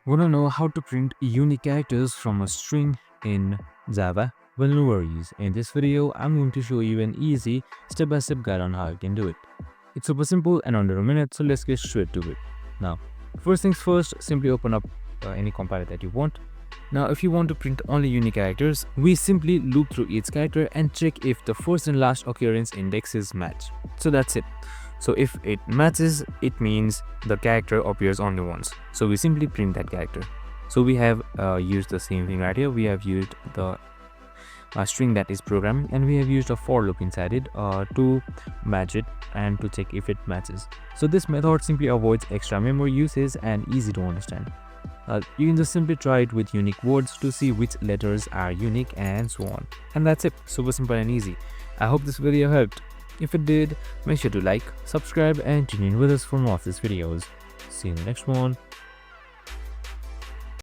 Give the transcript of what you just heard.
Wanna know how to print unique characters from a string in Java? Well, no worries. In this video, I'm going to show you an easy step-by-step guide on how you can do it. It's super simple and under a minute, so let's get straight to it. Now, first things first, simply open up any compiler that you want. Now, if you want to print only unique characters, we simply loop through each character and check if the first and last occurrence indexes match. So that's it. So if it matches, it means the character appears only once. So we simply print that character. So we have used the same thing right here. We have used the string that is programming, and we have used a for loop inside it to match it and to check if it matches. So this method simply avoids extra memory usage and easy to understand. You can just simply try it with unique words to see which letters are unique and so on. And that's it. Super simple and easy. I hope this video helped. If it did, make sure to like, subscribe and tune in with us for more of these videos. See you in the next one.